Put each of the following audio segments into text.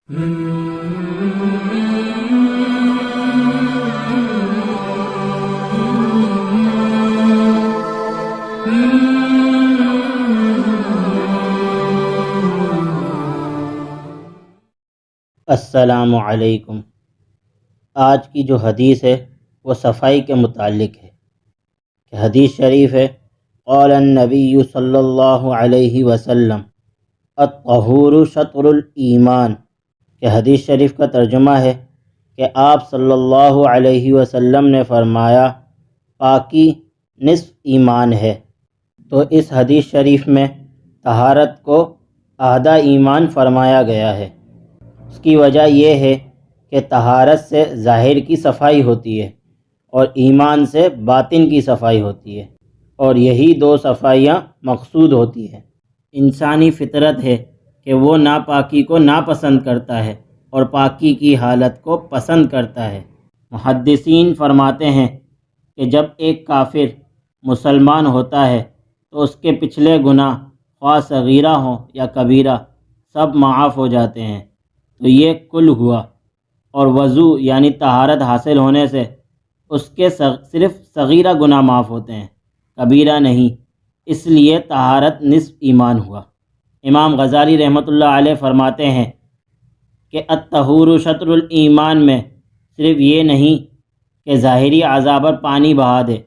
السلام علیکم۔ آج کی جو حدیث ہے وہ صفائی کے متعلق ہے کہ حدیث شریف ہے قال النبی صلی اللہ علیہ وسلم الطہور شطر الایمان، کہ حدیث شریف کا ترجمہ ہے کہ آپ صلی اللہ علیہ وسلم نے فرمایا پاکی نصف ایمان ہے۔ تو اس حدیث شریف میں طہارت کو آدھا ایمان فرمایا گیا ہے۔ اس کی وجہ یہ ہے کہ طہارت سے ظاہر کی صفائی ہوتی ہے اور ایمان سے باطن کی صفائی ہوتی ہے، اور یہی دو صفائیاں مقصود ہوتی ہیں۔ انسانی فطرت ہے کہ وہ ناپاکی کو ناپسند کرتا ہے اور پاکی کی حالت کو پسند کرتا ہے۔ محدثین فرماتے ہیں کہ جب ایک کافر مسلمان ہوتا ہے تو اس کے پچھلے گناہ خواہ صغیرہ ہوں یا کبیرہ سب معاف ہو جاتے ہیں۔ تو یہ کل ہوا، اور وضو یعنی طہارت حاصل ہونے سے اس کے صرف صغیرہ گناہ معاف ہوتے ہیں، کبیرہ نہیں، اس لیے طہارت نصف ایمان ہوا۔ امام غزالی رحمۃ اللہ علیہ فرماتے ہیں کہ الطہور شطر الایمان میں صرف یہ نہیں کہ ظاہری اعضاء پر پانی بہا دے،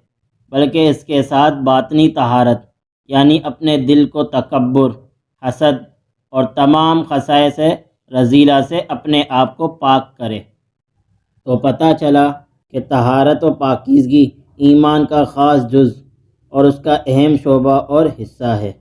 بلکہ اس کے ساتھ باطنی طہارت یعنی اپنے دل کو تکبر، حسد اور تمام خصائص رذیلہ سے اپنے آپ کو پاک کرے۔ تو پتہ چلا کہ طہارت و پاکیزگی ایمان کا خاص جز اور اس کا اہم شعبہ اور حصہ ہے۔